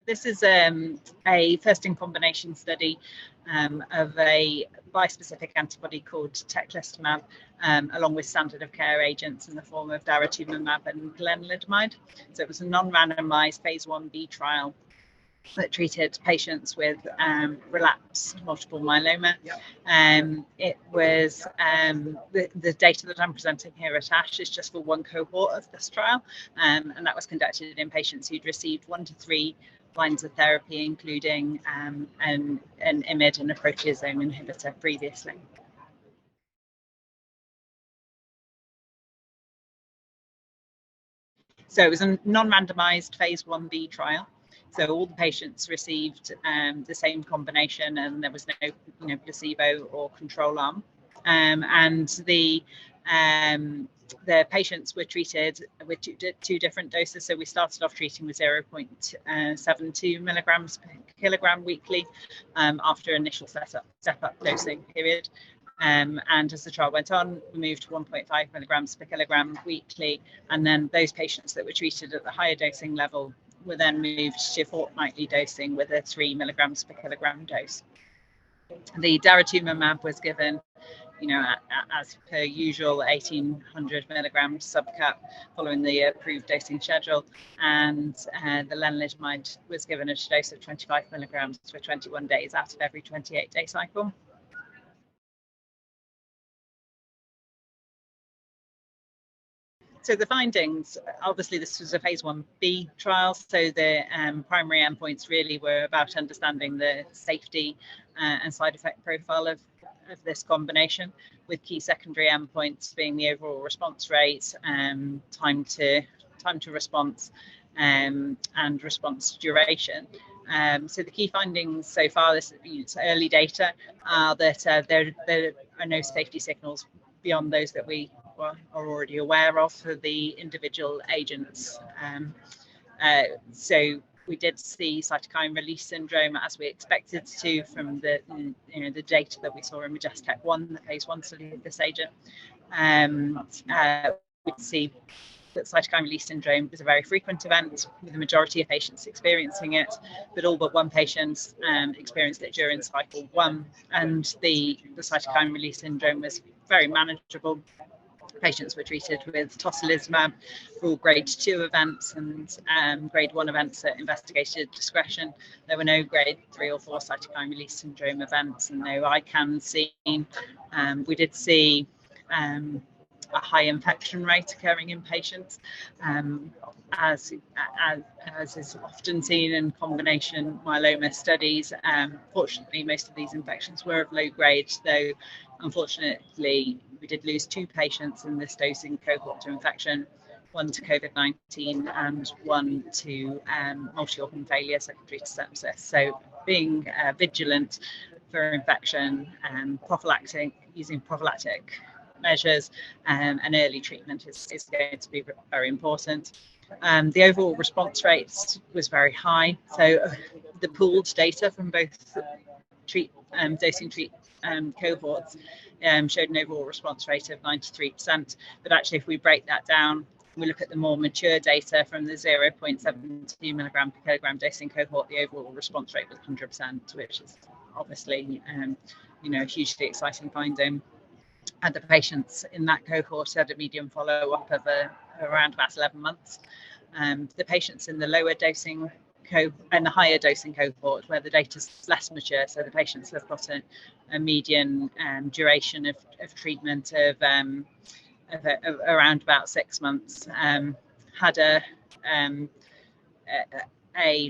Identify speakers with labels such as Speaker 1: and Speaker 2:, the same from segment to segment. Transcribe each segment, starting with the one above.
Speaker 1: This is a first-in-combination study of a bispecific antibody called Teclistamab, along with standard of care agents in the form of daratumumab and lenalidomide. So it was a non-randomised phase 1b trial that treated patients with relapsed multiple myeloma. It was the data that I'm presenting here at ASH is just for one cohort of this trial, and that was conducted in patients who'd received 1 to 3 lines of therapy, including an IMiD and a proteasome inhibitor previously. So it was a non-randomised phase 1b trial. So all the patients received the same combination, and there was no placebo or control arm. And the patients were treated with two different doses. So we started off treating with 0.72 milligrams per kilogram weekly after initial step-up dosing period. And as the trial went on, we moved to 1.5 milligrams per kilogram weekly. And then those patients that were treated at the higher dosing level were then moved to fortnightly dosing with a 3 milligrams per kilogram dose. The daratumumab was given, as per usual, 1800 milligrams subcut following the approved dosing schedule, and the lenalidomide was given at a dose of 25 milligrams for 21 days out of every 28-day cycle. So the findings, obviously this was a phase 1b trial, so the primary endpoints really were about understanding the safety and side effect profile of this combination, with key secondary endpoints being the overall response rate, time to response, and response duration. So the key findings so far, it's early data, are that there are no safety signals beyond those that we are already aware of for the individual agents. So we did see cytokine release syndrome as we expected to from the the data that we saw in Majestic-1, the phase 1 study of this agent. We see that cytokine release syndrome is a very frequent event, with the majority of patients experiencing it, but all but one patient experienced it during cycle 1, and the cytokine release syndrome was very manageable. Patients were treated with tocilizumab for all grade 2 events and grade 1 events at investigator discretion. There were no grade 3 or 4 cytokine release syndrome events and no ICANS seen. We did see a high infection rate occurring in patients, as is often seen in combination myeloma studies. Fortunately, most of these infections were of low grade, though unfortunately we did lose 2 patients in this dosing cohort to infection, 1 to COVID-19 and 1 to multi-organ failure secondary to sepsis. So being vigilant for infection and using prophylactic measures and early treatment is going to be very important. The overall response rate was very high. So the pooled data from both dosing cohorts showed an overall response rate of 93%. But actually, if we break that down, we look at the more mature data from the 0.72 milligram per kilogram dosing cohort, the overall response rate was 100%, which is obviously a hugely exciting finding. And the patients in that cohort had a median follow-up of around about 11 months. The patients in the lower dosing and the higher dosing cohort, where the data is less mature, so the patients have got a median duration of treatment of around about 6 months, had a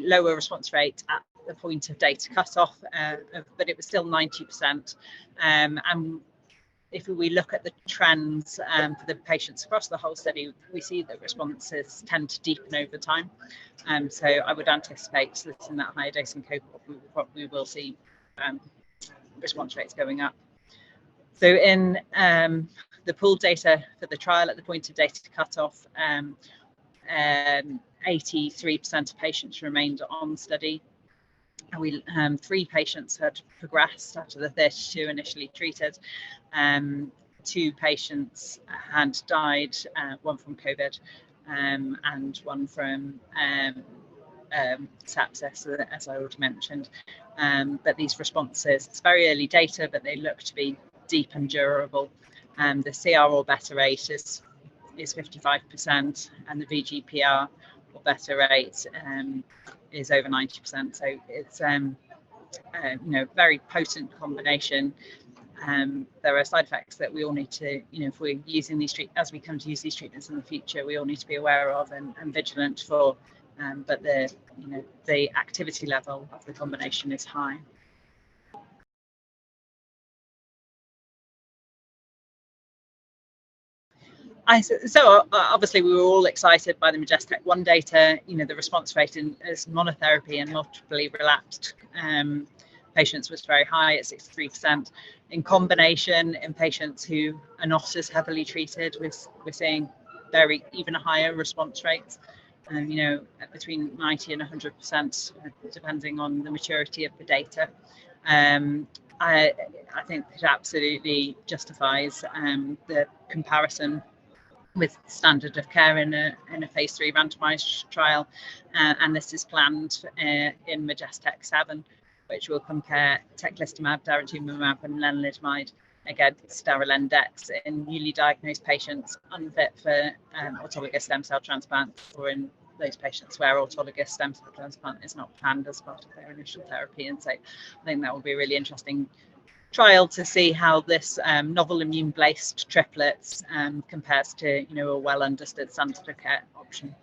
Speaker 1: lower response rate at the point of data cutoff, but it was still 90%. And if we look at the trends for the patients across the whole study, we see that responses tend to deepen over time. So I would anticipate that in that higher dosing cohort, we will see response rates going up. So in the pooled data for the trial at the point of data cutoff, 83% of patients remained on study. We 3 patients had progressed out of the 32 initially treated. 2 patients had died, 1 from COVID and 1 from sepsis, as I already mentioned. But these responses, it's very early data, but they look to be deep and durable. The CR or better rate is 55%, and the VGPR or better rate is over 90%. So it's very potent combination. There are side effects that we all need to, if we're using these as we come to use these treatments in the future, we all need to be aware of and vigilant for. But the activity level of the combination is high. So obviously we were all excited by the Majestic-1 data. The response rate as monotherapy and multiply relapsed patients was very high at 63%. In combination, in patients who are not as heavily treated, we're seeing even higher response rates. Between 90 and 100%, depending on the maturity of the data. I think it absolutely justifies the comparison with standard of care in a phase 3 randomized trial, and this is planned in Majestic-7, which will compare Teclistamab, daratumumab, and lenalidomide against Dara-Lendex in newly diagnosed patients unfit for autologous stem cell transplant, or in those patients where autologous stem cell transplant is not planned as part of their initial therapy. And so I think that will be a really interesting trial to see how this novel immune-based triplets compares to a well understood standard of care option.